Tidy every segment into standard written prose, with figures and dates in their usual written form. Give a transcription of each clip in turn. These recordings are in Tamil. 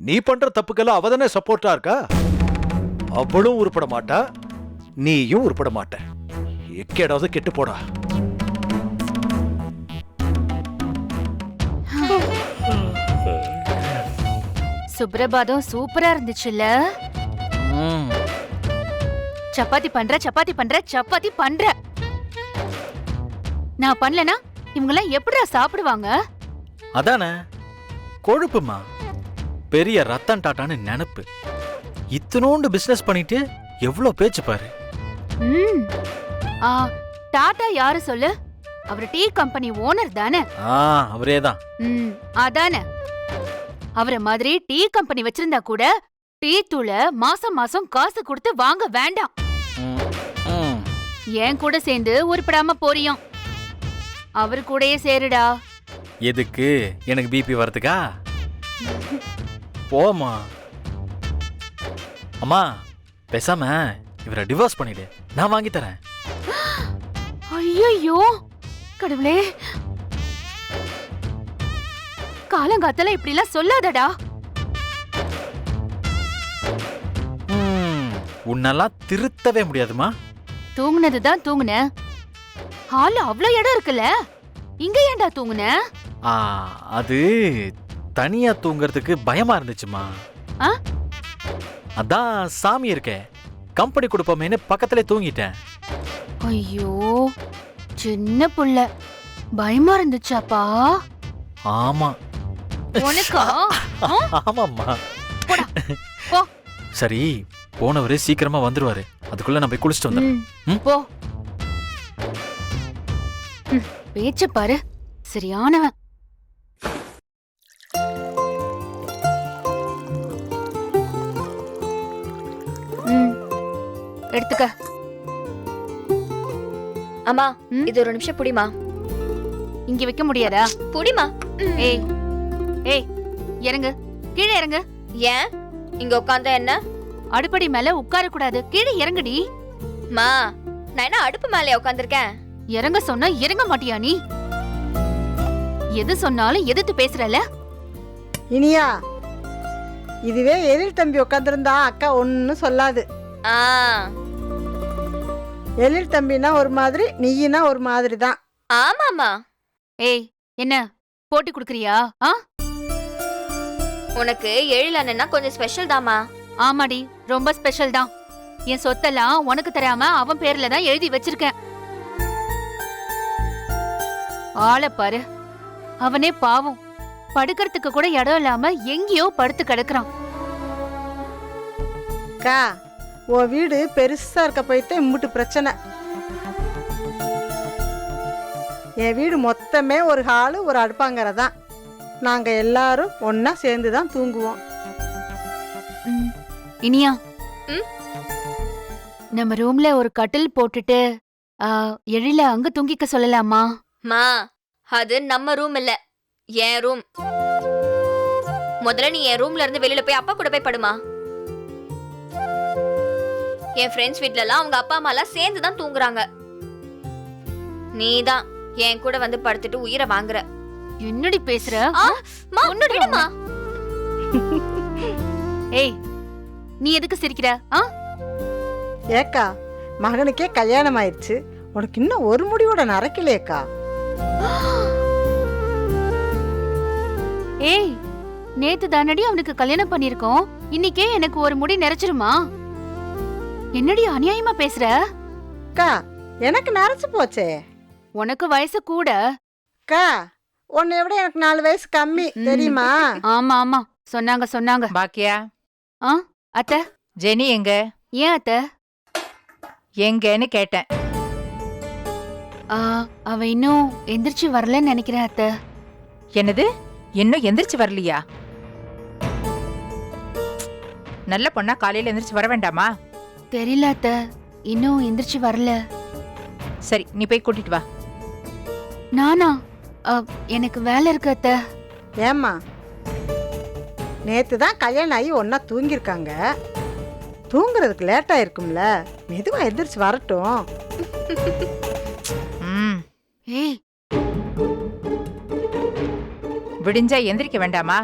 நீ பண்ற தப்புக்கெல்லாம் அவ தானே சப்போர்ட்டா இருக்கா. அவளும் உருப்பட மாட்டா, நீயும் உருப்பட மாட்ட. எக்கேடாவது கெட்டு போடா. சுப்ரபாதம் சூப்பரா இருந்துச்சுல்ல. சப்பாத்தி பண்ற சப்பாத்தி பண்ற சப்பாத்தி பண்ற. நான் பண்ணலனா இவங்கெல்லாம் எப்படிடா சாப்பிடுவாங்க? அதானே கொழுப்புமா, பெரிய ரத்தன் டாட்டான்னு நினைப்பு. இத்தனோண்டு பிசினஸ் பண்ணிட்டு எவ்வளவு பேச்சு பாரு. டாடா யாரு சொல்லு? அவர் டீ கம்பெனி ஓனர் தானே? அவரேதான். அதானே. அவரை மாதிரி டீ கம்பெனி வச்சிருந்தா கூட டீ தூள மாசம் மாசம் காசு கொடுத்து வாங்க வேண்டாம். என் கூட சேர்ந்து உருப்படாம போறியும். அவரு கூடயே சேருடா. எதுக்கு? எனக்கு பிபி வரதுக்கா? போமா. அம்மா பேசாம இவரை டிவோர்ஸ் பண்ணிடு, நான் வாங்கி தரேன். ஐயோ கடவுளே, காலங்காத்தால இப்படி எல்லாம் சொல்லாதடா. உன்னெல்லாம் திருத்தவே முடியாதுமா. தூங்குனதுதான் தூங்குன. ஹால்ல அவ்வளவு இடம் இருக்குல்ல, இங்க ஏன்டா தூங்குன? அது தனியா தூங்குறதுக்கு பயமா இருந்துச்சுமா. அதான் சாமி இருக்கே, கம்பெனி கொடுப்போமேன்னு பக்கத்துல தூங்கிட்டேன். ஐயோ சின்ன புள்ள, பயமா இருந்துச்சாப்பா? ஆமா. உனக்கா? ஆமாம்மா. போ. சரி, போனவரு சீக்கிரமா வந்துருவாரு, அதுக்குள்ள நான் போய் குளிச்சுட்டு வந்துடுறேன். போ. பேச்ச பாரு, சரியானவன். எடுத்துக்க. அம்மா, இது ஒரு நிமிஷம் புடிமா. இங்க வைக்க முடியாதா? புடிமா. ஏய் ஏய், இறங்கு, கீழே இறங்கு. ஏன் இங்க உட்கார்ந்தா என்ன? அடுப்படி மேல உட்கார கூடாது, கீழே இறங்குடி. மா, நான் என்ன அடுப்பு மேலே உட்கார்ந்திருக்கேன்? இறங்க சொன்னா இறங்க மாட்டியா நீ? எது சொன்னாலும் எதிர்த்து பேசுறல. இனியா, இதுவே எழில் தம்பி உட்காந்துருந்தா அக்கா ஒன்னும் சொல்லாது. எழில் தம்பினா ஒரு மாதிரி, நீயினா ஒரு மாதிரி தான். ஆமாமா. ஏய், என்ன போட்டி குடுக்கறியா? உனக்கு எழில் அண்ணனா கொஞ்சம் ஸ்பெஷல் தாமா. ஆமாடி, ரொம்ப ஸ்பெஷல் தான். என் சொத்தெல்லாம் உனக்கு தராம அவன் பேர்ல தான் எழுதி வச்சிருக்கேன். ஆளை பாரு, அவனே பாவம், படுக்கிறதுக்கு கூட இடம் இல்லாம எங்கேயோ படுத்து கிடக்குறான். அக்கா, உன் வீடு பெருசா இருக்க போயிட்டு இம்முட்டு பிரச்சனை. என் வீடு மொத்தமே ஒரு ஹாலு ஒரு அடுப்பாங்கரை தான். நாங்க எல்லாரும் ஒன்னா சேர்ந்து தான் தூங்குவோம். இனியா, நம்ம ரூம்ல ஒரு கட்டில் போட்டுட்டு எழில அங்க தூங்கிக்க சொல்லலாமா? மா, அது நம்ம ரூம் இல்ல, என் ரூம். முதல்ல நீ என் ரூம்ல இருந்து வெளியில போய் அப்பா கூட போய் படுமா. என் ஃப்ரெண்ட்ஸ் வீட்ல எல்லாம் அவங்க அப்பா அம்மா எல்லாம் சேர்ந்து தான் தூங்குறாங்க. நீதான் என் கூட வந்து படுத்துட்டு உயிரை வாங்குற. என்னடி பேசுற? விடுமா. ஏய், நீ எதுக்கு சிரிக்கிற? ஏக்கா, மகனுக்கே கல்யாணம் ஆயிடுச்சு, உனக்கு இன்னும் ஒரு முடிவோட நரைக்கலையேக்கா. ஏய், நேத்து தானடி அவனுக்கு கல்யாணம் பண்ணிருக்கோம், இன்னைக்கே எனக்கு ஒரு முடி நிறைச்சிருமா? என்னடி அநியாயமா பேசுற? அக்கா, எனக்கு நரைச்சு போச்சே. உனக்கு வயசு கூட. அக்கா, உன்னை விட எனக்கு 4 வயசு கம்மி, தெரியுமா? ஆமா ஆமா, சொன்னாங்க. பாக்கியா? அத்தை, ஜெனி எங்க? ஏன் அத்தை? எங்கன்னு கேட்டேன். அவ இன்னும் எந்திரிச்சு வரலன்னு நினைக்கிறேன் அத்தை. என்னது, இன்னும் எந்திரிச்சு வரலையா? நல்ல பொண்ணா காலையில எந்திரிச்சு வர வேண்டாமா? தெரியல அத்தை, இன்னும் எந்திரிச்சு வரல. சரி, நீ போய் கூட்டிட்டு வா. நானா? எனக்கு வேலை இருக்கு அத்தை. ஏம்மா, நேத்து தான் கல்யாணம் ஆகி ஒன்னா தூங்கியிருக்காங்க, தூங்குறதுக்கு லேட் ஆயிருக்கும்ல, மெதுவா எந்திரிச்சு வரட்டும். ஏய், விடிஞ்சா எந்திரிக்க வேண்டாமா?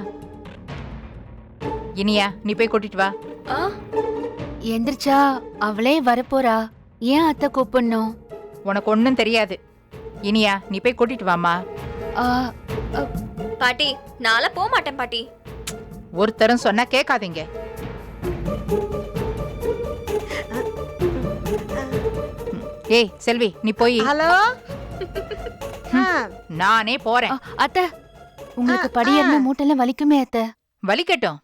இனியா நீ போய் கூட்டிட்டு வா. ஆ, எந்திரிச்சா அவளே வரப்போறா. ஏன் அத்தை கூப்பிடணும்? உனக்கு ஒன்றும் தெரியாது. இனியா நீ போய் கூட்டிட்டு வாமா. ஆ, பாட்டி நான்லாம் போக மாட்டேன் பாட்டி. ஒருத்தரும் சொன்னா கேட்காதீங்க. ஏய் செல்வி நீ போய். ஹலோ ஆ, நானே போறேன். அத்தை உங்களுக்கு படியேறின மூட்டெல்லாம் வலிக்குமே அத்தை. வலிக்கட்டும்.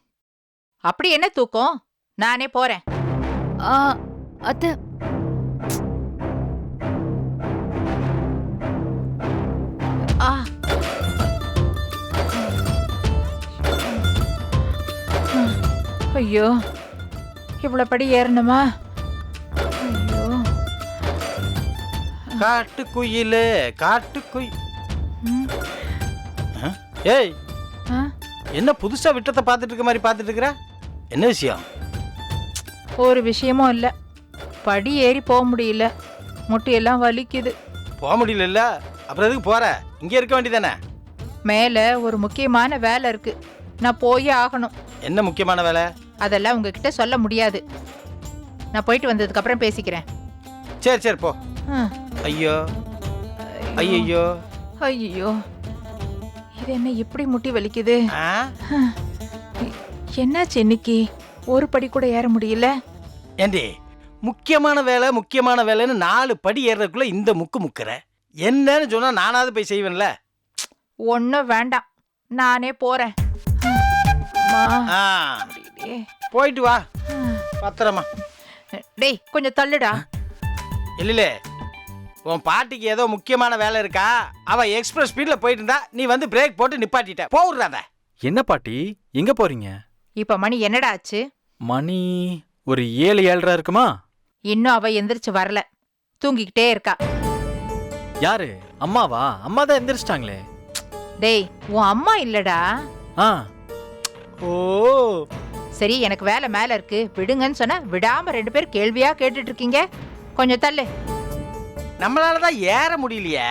அப்படி என்ன தூக்கம்? நானே போறேன். ஆ, அத்தை ஆ ஐயோ இவ்வளவு படி ஏறணுமா? ஐயோ காட்டுக்குயிலே காட்டுக்குயில். ம், ஏய் ஆ, என்ன புதுசா விட்டத்தை பார்த்துட்டு இருக்க மாதிரி பார்த்துட்டு இருக்கிற? என்ன விஷயம்? ஒரு விஷயமும் இல்ல. படி ஏறி போக முடியல. முட்டியெல்லாம் வலிக்குது. போக முடியல, அப்புறம் எதுக்கு போற? இங்கே இருக்க வேண்டியதானே? மேல ஒரு முக்கியமான வேலை இருக்கு. நான் போயே ஆகணும். என்ன முக்கியமான வேலை? அதெல்லாம் உங்ககிட்ட சொல்ல முடியாது. நான் போயிட்டு வந்ததுக்கு அப்புறம் பேசிக்கிறேன். சரி சரி போ. ஆ, ஐயோ ஐயோ ஐயோ இது என்ன இப்படி முட்டி வலிக்குது? ஆ? என்னாச்சு இன்னைக்கு? ஒரு படி கூட ஏற முடியல. ஏண்டி முக்கியமான வேலைன்னு 4 படி ஏறதுக்குள்ள இந்த முக்குற என்னன்னு சொன்னா நானாவது போய் செய்வேன்ல. ஒன்னும் வேண்டாம், நானே போறேன். அம்மா, ஆ, முடியலையே. போயிட்டு வா பத்திரமா. டேய் கொஞ்சம் தள்ளுடா. இல்லைலே, உன் பாட்டிக்கு ஏதோ முக்கியமான வேலை இருக்கா? அவ எக்ஸ்பிரஸ் ஸ்பீட்ல போயிட்டு இருந்தா நீ வந்து பிரேக் போட்டு நிப்பாட்டிட்ட. போடுறாத. என்ன பாட்டி எங்க போறீங்க? இப்ப மணி என்னடா ஆச்சு? மணி ஒரு 7-7:30 இருக்குமா? இன்னும் அவ எந்திரிச்சு வரல. தூங்கிக்கிட்டே இருக்கா. யாரு? அம்மாவா? அம்மா தான் எந்திரிச்சிட்டாங்களே. டேய் உன் அம்மா இல்லடா. ஆ, ஓ, சரி எனக்கு வேலை மேல இருக்கு விடுங்கன்னு சொன்னா விடாம 2 பேர் கேள்வியா கேட்டுட்டு இருக்கீங்க. கொஞ்சம் தள்ளு. நம்மளாலதான் ஏற முடியலையே.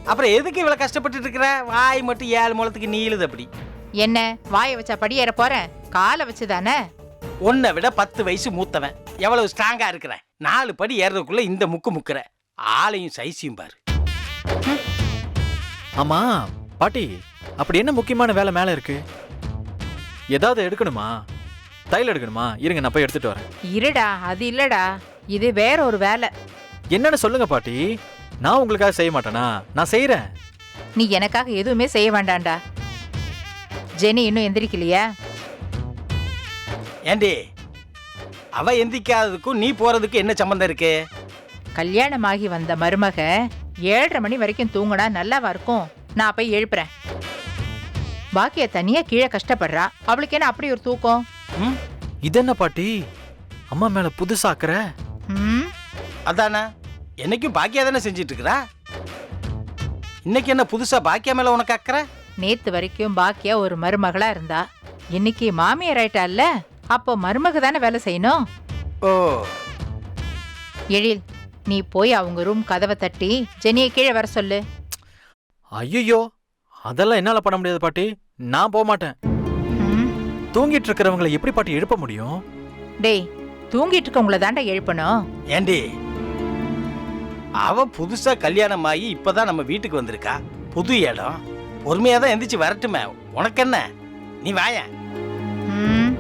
அப்புறம் எதுக்கு இவ்வளவு கஷ்டப்பட்டு இருக்கிற? வாய் மட்டும் 7 முழத்துக்கு நீளுது. அப்படி என்ன வாயை வச்சா படி ஏற போறேன்? காலை வச்சுதானே. உன்னை விட 10 வயசு மூத்தவன். எவ்வளவு ஸ்ட்ராங்கா இருக்கிறேன். 4 படி ஏறதுக்குள்ள இந்த முக்குற ஆளையும் சைஸையும் பாரு. ஆமா பாட்டி, அப்படி என்ன முக்கியமான வேலை மேல இருக்கு? ஏதாவது எடுக்கணுமா? தையல் எடுக்கணுமா? இருங்க நான் போய் எடுத்துட்டு வரேன். இருடா, அது இல்லடா, இது வேற ஒரு வேலை. என்னன்னு சொல்லுங்க பாட்டி. நான் உங்களுக்காக செய்ய மாட்டேனா? நான் செய்யறேன். நீ எனக்காக எதுவுமே செய்ய வேண்டாம்டா. ஜெனி இன்னும் எந்திரிக்கலையா? ஏண்டி அவ எந்திக்காததுக்கும் நீ போறதுக்கு என்ன சம்பந்தம் இருக்கு? கல்யாணமாகி வந்த மருமக 7:30 மணி வரைக்கும் தூங்குனா நல்லாவா இருக்கும்? நான் போய் எழுப்புறேன். பாக்கிய தனியா கீழே கஷ்டப்படுறா. அவளுக்கு என்ன அப்படி ஒரு தூக்கம்? ம்? இது என்ன பாட்டி, அம்மா மேல புதுசாக்குற? ம், அதானே, என்னைக்கும் பாக்கியா தானே செஞ்சிட்டு இருக்கிறா. இன்னைக்கு என்ன புதுசா பாக்கியா மேல உனக்கு அக்கறை? நேத்து வரைக்கும் பாக்கியா ஒரு மருமகளா இருந்தா. இன்னைக்கு மாமியார் ஆயிட்டால்ல, அப்போ மருமக தானே வேலை செய்யணும். ஓ, எழில், நீ போய் அவங்க ரூம் கதவை தட்டி ஜெனியை கீழே வர சொல்லு. ஐயோ, அதெல்லாம் என்னால பண்ண முடியாது பாட்டி. நான் போக மாட்டேன். ம், தூங்கிட்டு இருக்கிறவங்களை எப்படி பாட்டி எழுப்ப முடியும்? டேய் தூங்கிட்டு இருக்கவங்கள தாண்டா எழுப்பணும். ஏண்டி அவ புதுசா கல்யாணம் ஆகி இப்பதான் நம்ம வீட்டுக்கு வந்திருக்கா. புது இடம், பொறுமையா தான் எந்திரிச்சு வரட்டுமே. உனக்கு என்ன? நீ வாயேன். ம்,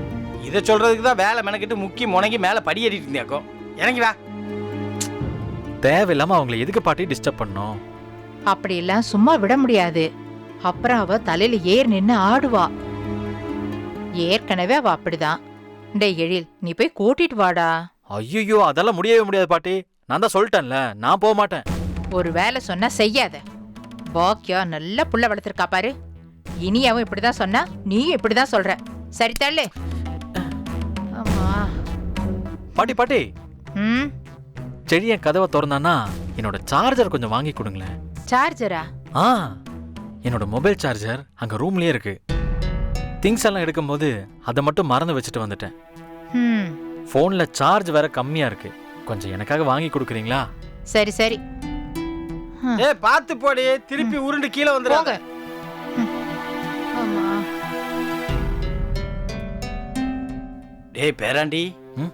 இதை சொல்றதுக்கு தான் வேலை மெனக்கிட்டு முக்கி முனங்கி மேல படி ஏறிட்டு இருந்தியாக்கும். இறங்கி வா. தேவையில்லாம அவங்களை எதுக்கு பாட்டி டிஸ்டர்ப் பண்ணோம்? அப்படியெல்லாம் சும்மா விட முடியாது. அப்புறம் அவ தலையில ஏறி நின்னு ஆடுவா. ஏற்கனவே அவ அப்படிதான். டேய் எழில், நீ போய் கூட்டிட்டு வாடா. ஐயோ, அதெல்லாம் முடியவே முடியாது பாட்டி. நான் தான் சொல்லிட்டேன்ல, நான் போக மாட்டேன். ஒரு வேலை சொன்னா செய்யாத. பாக்கியா நல்ல புள்ள வளர்த்திருக்கா பாரு. இனியாவும் இப்படிதான் சொன்னா, நீயும் இப்படிதான் சொல்ற. சரி தள்ளு. ஆமா. பாட்டி பாட்டி, ம், செடியன் கதவை திறந்தானா என்னோட சார்ஜர் கொஞ்சம் வாங்கி கொடுங்களேன். சார்ஜரா? ஆ, என்னோட மொபைல் சார்ஜர் அங்க ரூம்லயே இருக்கு. திங்ஸ் எல்லாம் எடுக்கும்போது அதை மட்டும் மறந்து வச்சுட்டு வந்துட்டேன். ம், போன்ல சார்ஜ் வேற கம்மியா இருக்கு. கொஞ்சம் எனக்காக வாங்கி கொடுக்குறீங்களா? சரி சரி. ஏ பாத்து போடி, திருப்பி உருண்டு கீழே வந்துடுவாங்க. ஆமா. டேய் பேராண்டி, ம்?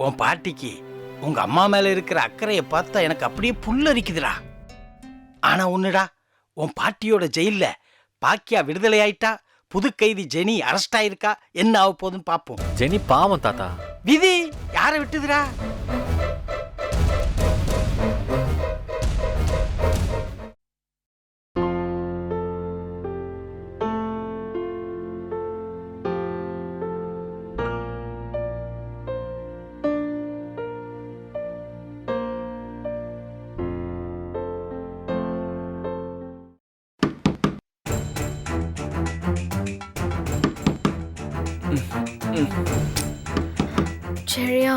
உன் பாட்டிக்கு உங்க அம்மா மேல இருக்கிற அக்கறையை பார்த்தா எனக்கு அப்படியே புல்லரிக்குதுடா. ஆனா ஒண்ணுடா, உன் பாட்டியோட ஜெயில்ல பாக்கியா விடுதலை ஆயிட்டா, புது கைதி ஜெனி அரெஸ்ட் ஆயிருக்கா, என்ன ஆக போகுதுன்னு பாப்போம். ஜெனி பாவம் தாத்தா. விதி யாரை விட்டுதுடா? செழியா,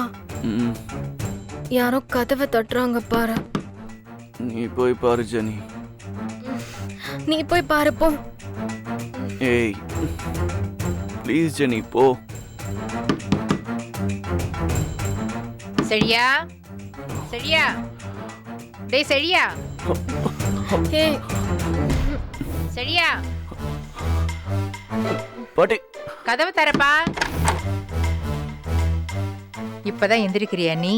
யாரோ கதவை தட்டுறாங்க பாரு. நீ போய் பாரு ஜெனி. நீ போய் பாரு போ. ஏய் ப்ளீஸ் ஜெனி போ. செழியா, செழியா, டேய் செழியா, ஏய், செழியா, பாட்டி கதவை தரப்பா. இப்பதான் எந்திரிக்கிறியா நீ?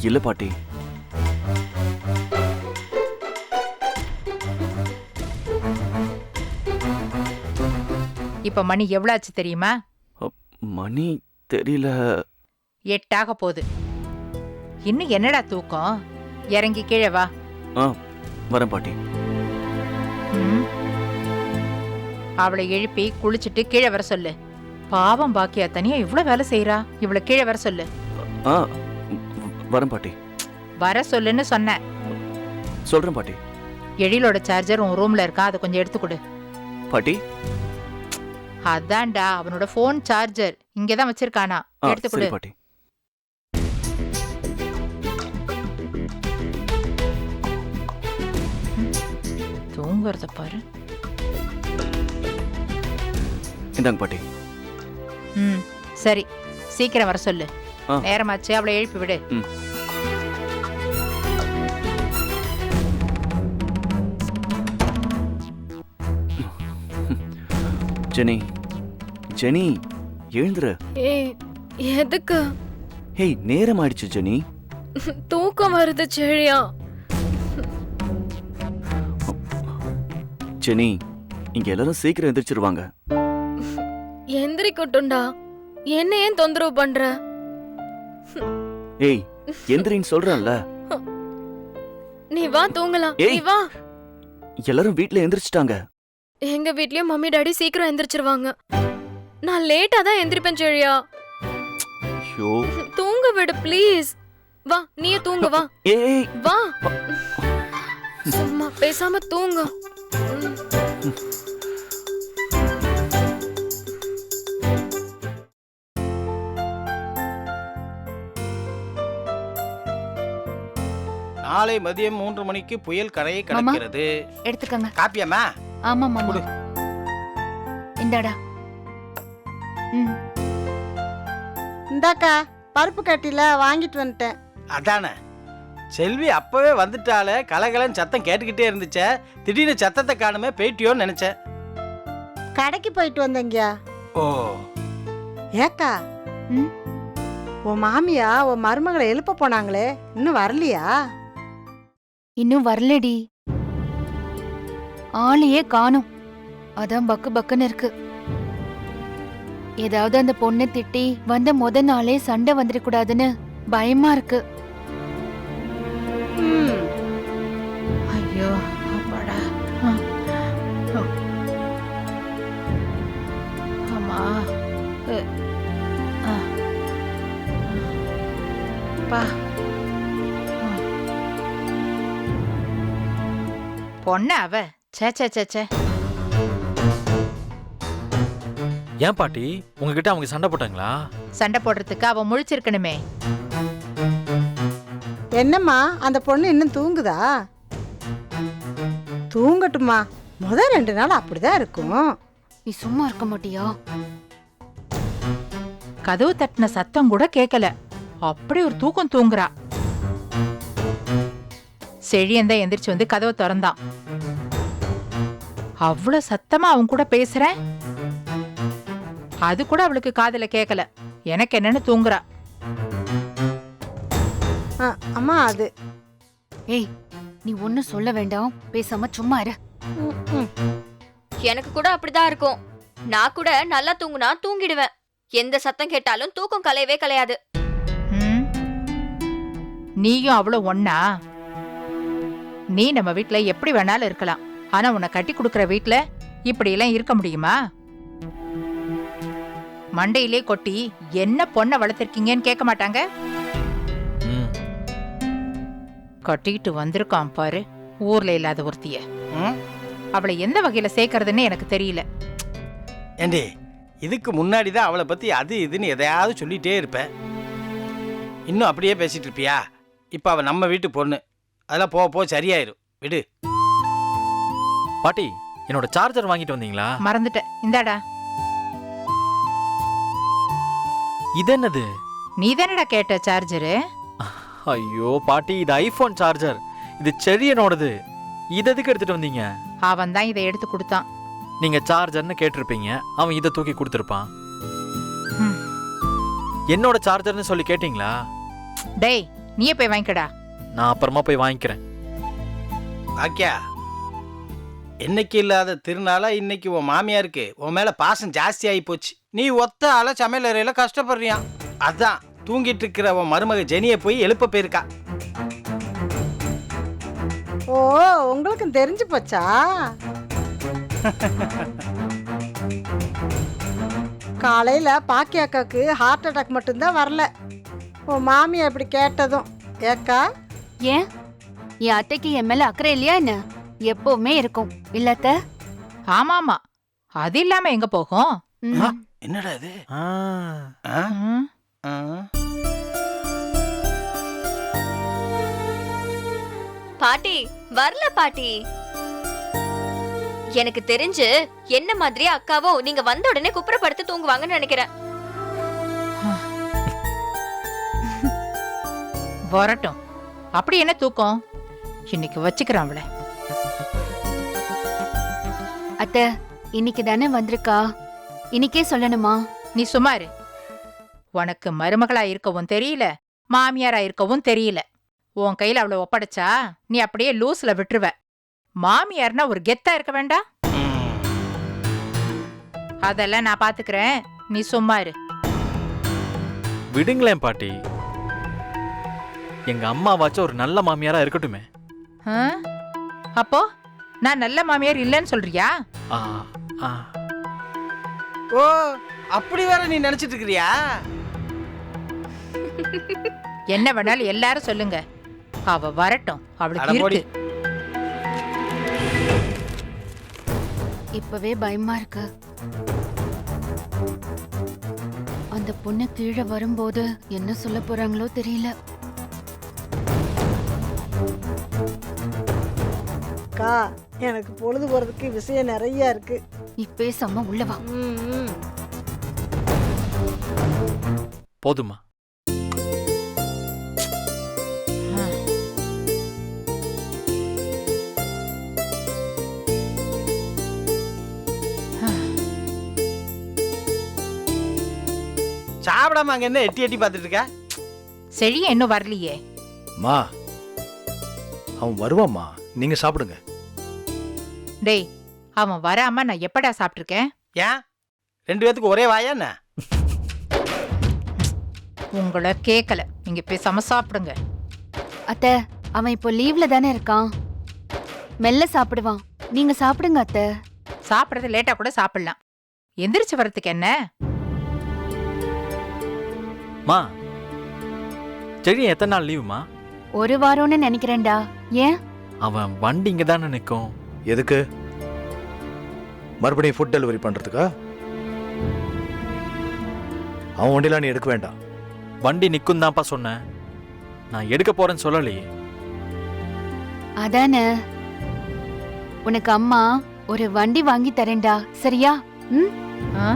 இல்ல பாட்டி. இப்ப மணி எவ்வளவு ஆச்சு தெரியுமா? மணி தெரியல. 8 ஆக போகுது. இன்னும் என்னடா தூக்கம்? இறங்கி கீழே வா. வரேன் பாட்டி. ம். அவளை எழுப்பி குளிச்சுட்டு கீழே வர சொல்லு. பாவம் பாக்கியா தனியா இவ்வளவு வேலை செய்யறா. இவளை கீழே வர சொல்லு. வரேன் பாட்டி. வர சொல்லுன்னு சொன்னேன். சொல்றேன் பாட்டி. எழிலோட சார்ஜர் உன் ரூம்ல இருக்கா, அதை கொஞ்சம் எடுத்து கொடு. பாட்டி அதான்டா அவனோட போன் சார்ஜர் இங்கதான் வச்சிருக்கானா, எடுத்து கொடு. சரி பாட்டி. தூங்குறத பாரு. இந்தாங்க பாட்டி. ம் சரி, சீக்கிரம் வர சொல்லு. ஆ. நேரமாச்சு, அவளை எழுப்பி விடு. ம். ஜெனி, ஜெனி எழுந்துரு. ஏய், எதுக்கு? ஹேய் நேரம் ஆயிடுச்சு ஜெனி. தூக்கம் வருது செழியா. ஜெனி இங்க எல்லாரும் சீக்கிரம் எந்திரிச்சிருவாங்க. எந்திரிக்கட்டும்டா, என்ன ஏன் தொந்தரவு பண்ற? ஏய் எந்திரின்னு சொல்றேன்ல. நீ வா தூங்கலாம். ஏய். நீ வா. எல்லாரும் வீட்ல எந்திரிச்சிட்டாங்க. எங்க வீட்லயும் மம்மி டாடி சீக்கிரம் எந்திரிச்சிருவாங்க. நான் லேட்டா தான் எந்திரிப்பேன் செழியா. ஐயோ. தூங்க விடு ப்ளீஸ். வா, நீயே தூங்க வா. ஏய் வா. சும்மா பேசாம தூங்க. நாளை மதியம் 3 மணிக்கு புயல் கரையை கடக்கிறது. எடுத்துக்கங்க. காப்பியாமா? ஆமா மாமா. கொடு. இந்தாடா. ம். இந்தாக்கா பருப்பு கட்டில வாங்கிட்டு வந்துட்டேன். அதானே, செல்வி அப்பவே வந்துட்டாலே, கலகலன்னு சத்தம் கேட்டுக்கிட்டே இருந்துச்சே, திடீர்னு சத்தத்தை காணுமே, போயிட்டியோன்னு நினைச்சேன். கடைக்கு போயிட்டு வந்தேங்கயா. ஓ, ஏக்கா, ம்? உன் மாமியா உன் மருமகளை எழுப்ப போனாங்களே, இன்னும் வரலையா? இன்னும் வரலடி. ஆளையே காணும். அதான் பக்கு பக்குன்னு இருக்கு. ஏதாவது அந்த பொண்ணை திட்டி வந்த முத நாளே சண்டை வந்துடக்கூடாதுன்னு பயமா இருக்கு. ம். ஐயோ அப்பாடா. ஆமா. பா பொண்ண அவ. சே சே சே சே. ஏன் பாட்டி, உங்ககிட்ட அவங்க சண்டை போட்டாங்களா? சண்டை போடுறதுக்கு அவ முழிச்சிருக்கணுமே. என்னம்மா அந்த பொண்ணு இன்னும் தூங்குதா? தூங்கட்டுமா, முத 2 நாள் அப்படிதான் இருக்கும். நீ சும்மா இருக்க மாட்டியா? கதவு தட்டின சத்தம் கூட கேட்கல, அப்படி ஒரு தூக்கம் தூங்குறா. செழியந்தான் எந்திரிச்சு வந்து கதவை திறந்தான். அவ்வளவு சத்தமா அவன் கூட பேசுறேன். அது கூட அவளுக்கு காதுல கேட்கல. எனக்கு என்னன்னு தூங்குறா. அம்மா அது ஏய், நீ ஒன்னும் சொல்ல வேண்டாம், பேசாம சும்மா இரு. ம், ம். எனக்கு கூட அப்படிதான் இருக்கும். நான் கூட நல்லா தூங்குனா தூங்கிடுவேன். எந்த சத்தம் கேட்டாலும் தூக்கம் கலையவே கலையாது. ம்? நீயும் அவளும் ஒண்ணா? நீ நம்ம வீட்ல எப்படி வேணாலும் இருக்கலாம். ஆனா உன்னை கட்டி கொடுக்கற வீட்ல இப்படி எல்லாம் இருக்க முடியுமா? மண்டையிலே கொட்டி என்ன பொண்ணை வளர்த்திருக்கீங்கன்னு கேட்க மாட்டாங்க? ம். கட்டிக்கிட்டு வந்திருக்கான் பாரு, ஊர்ல இல்லாத ஒருத்திய. ம்? அவளை எந்த வகையில சேர்க்கறதுன்னு எனக்கு தெரியல. ஏண்டி இதுக்கு முன்னாடி தான் அவளை பற்றி அது இதுன்னு எதையாவது சொல்லிகிட்டே இருப்பேன். இன்னும் அப்படியே பேசிகிட்டு இருப்பியா? இப்போ அவள் நம்ம வீட்டு பொண்ணு. அதெல்லாம் போக போக சரியாயிரும், விடு. பாட்டி, என்னோட சார்ஜர் வாங்கிட்டு வந்தீங்களா? மறந்துட்டேன், இந்தாடா. இது என்னது? நீ தானடா கேட்ட சார்ஜரு? ஐயோ பாட்டி, இது ஐபோன் சார்ஜர். இது செரியனோடது. இது எதுக்கு எடுத்துட்டு வந்தீங்க? அவன் தான் இதை எடுத்து கொடுத்தான். நீங்க சார்ஜர்னு கேட்டிருப்பீங்க, அவன் இதை தூக்கி கொடுத்துருப்பான். ம். என்னோட சார்ஜர்னு சொல்லி கேட்டீங்களா? டேய், நீயே போய் வாங்கிக்கடா. நான் அப்புறமா போய் வாங்கிக்கிறேன். பாக்கியா, என்னைக்கு இல்லாத திருநாளா இன்னைக்கு உன் மாமியாருக்கு உன் மேல பாசம் ஜாஸ்தி ஆகி போச்சு. நீ ஒத்த ஆள சமையல் அறையில கஷ்டப்படுறியா? அதான் தூங்கிட்டு இருக்கிற உன் மருமக ஜெனியை போய் எழுப்ப போயிருக்கா. ஓ, உங்களுக்கும் தெரிஞ்சு போச்சா? காலையில பாக்கியாக்காக்கு ஹார்ட் அட்டாக் மட்டும்தான் வரல. உன் மாமியா இப்படி கேட்டதும் ஏக்கா ஏன், என் அத்தைக்கு என் மேல அக்கறை இல்லையா என்ன? எப்பவுமே இருக்கும் இல்லத்த? ஆமாமா, அது இல்லாம எங்க போகும்? ம். என்னடா இது? ஆ. ஆ? ம். ஆ? பாட்டி வரல பாட்டி. எனக்கு தெரிஞ்சு என்ன மாதிரி அக்காவும் நீங்க வந்த உடனே குப்புறப்படுத்து தூங்குவாங்கன்னு நினைக்கிறேன். வரட்டும். அப்படி என்ன தூக்கம்? இன்னைக்கு வச்சுக்கிறான் அவளை. அத்த, இன்னைக்கு தானே வந்திருக்கா, இன்னைக்கே சொல்லணுமா? நீ சும்மா இரு. உனக்கு மருமகளா இருக்கவும் தெரியல, மாமியாரா இருக்கவும் தெரியல. உன் கையில அவளை ஒப்படைச்சா நீ அப்படியே லூஸ்ல விட்டுருவ. மாமியார்னா ஒரு கெத்தா இருக்க வேண்டாம்? அதெல்லாம் நான் பாத்துக்கிறேன், நீ சும்மா இரு. விடுங்களேன் பாட்டி. எங்க அம்மாவாச்சும் ஒரு நல்ல மாமியாரா இருக்கட்டுமே. ஆ? அப்போ நான் நல்ல மாமியார் இல்லைன்னு சொல்றியா? ஆ, ஆ. ஓ, அப்படி வேற நீ நினைச்சிட்டு இருக்கிறியா? என்ன வேணாலும் எல்லாரும் சொல்லுங்க, அவ வரட்டும், அவளுக்கு அட போடி. இருக்கு. இப்பவே பயமா இருக்கு. அந்த பொண்ணு கீழே வரும்போது என்ன சொல்ல போறாங்களோ தெரியல. அக்கா, எனக்கு பொழுது போறதுக்கு விஷயம் நிறைய இருக்கு. நீ பேசாம உள்ள வா. ம், ம். போதுமா? சாப்பிடாம அங்க என்ன எட்டி எட்டி பார்த்துட்டு இருக்க? செழிய இன்னும் வரலையே. மா, அவன் வருவாம்மா, நீங்க சாப்பிடுங்க. டேய், அவன் வராம நான் எப்படா சாப்பிட்டிருக்கேன்? ஏன் 2 பேத்துக்கு ஒரே வாயா என்ன? உங்களை கேட்கல, நீங்க பேசாம சாப்பிடுங்க. அத்த, அவன் இப்போ லீவ்ல தானே இருக்கான், மெல்ல சாப்பிடுவான். நீங்க சாப்பிடுங்க அத்த. சாப்பிடறது லேட்டா கூட சாப்பிடலாம். எந்திரிச்சு வரதுக்கு என்ன? மா, செடி எத்தனை நாள் லீவுமா? 1 வாரம்னு நினைக்கிறேன்டா. ஏன்? அவன் வண்டி இங்க தானே நிற்கும். எதுக்கு? மறுபடியும் ஃபுட் டெலிவரி பண்றதுக்கா? அவன் வண்டிலாம் நீ எடுக்க வேண்டாம். வண்டி நிற்கும் தான்ப்பா சொன்னேன், நான் எடுக்க போறேன்னு சொல்லலையே. அதானே, உனக்கு அம்மா ஒரு வண்டி வாங்கி தரேன்டா, சரியா? ம். ஆ?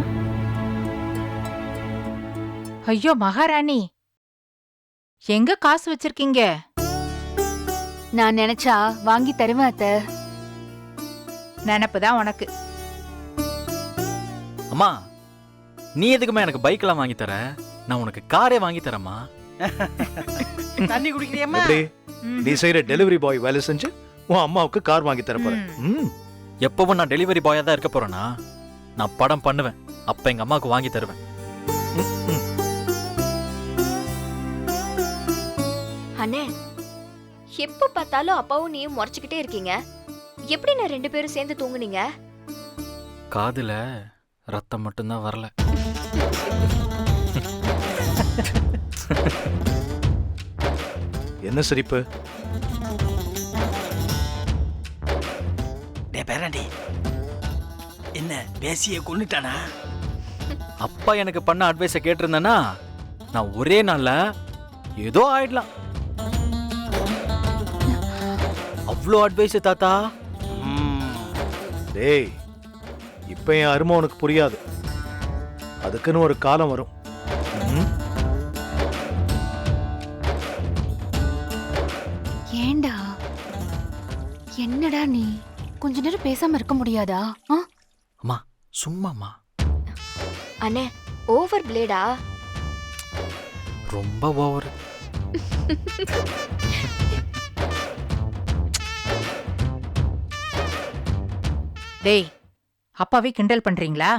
ஐயோ மகாராணி, எங்க காசு வச்சிருக்கீங்க? நான் நினைச்சா வாங்கி தருவேன் அத்த. நினப்புதான் உனக்கு. அம்மா, நீ எதுக்குமா எனக்கு பைக்கெல்லாம் வாங்கி தர? நான் உனக்கு காரே வாங்கி தரேம்மா. தண்ணி குடிக்கிறியம்மா? எப்படி நீ செய்யற டெலிவரி பாய் வேலை செஞ்சு உன் அம்மாவுக்கு கார் வாங்கி தர போற? எப்பவும் நான் டெலிவரி பாயா தான் இருக்க போறேனா? நான் படம் பண்ணுவேன், அப்ப எங்க அம்மாவுக்கு வாங்கி தருவேன். அண்ணே, எப்ப பார்த்தாலும் அப்பாவும் நீயும் முறைச்சுக்கிட்டே இருக்கீங்க. எப்படி நான் 2 பேரும் சேர்ந்து தூங்குனீங்க? காதுல ரத்தம் மட்டும்தான் வரல. என்ன சிரிப்பு? டே பேராண்டி, என்ன பேசிய கொன்னுட்டானா? அப்பா எனக்கு பண்ண அட்வைஸை கேட்டிருந்தேன்னா நான் ஒரே நாள்ல ஏதோ ஆயிடலாம். அவ்வளோ அட்வைஸ் தாத்தா. டேய், இப்ப என் அருமை உனக்கு புரியாது. அதுக்குன்னு ஒரு காலம் வரும். ஏண்டா என்னடா நீ கொஞ்ச நேரம் பேசாம இருக்க முடியாதா? அம்மா சும்மாம்மா. அண்ணே, ஓவர் பிளேடா? ரொம்ப ஓவர். டேய், அப்பாவே கிண்டல் பண்றீங்களா?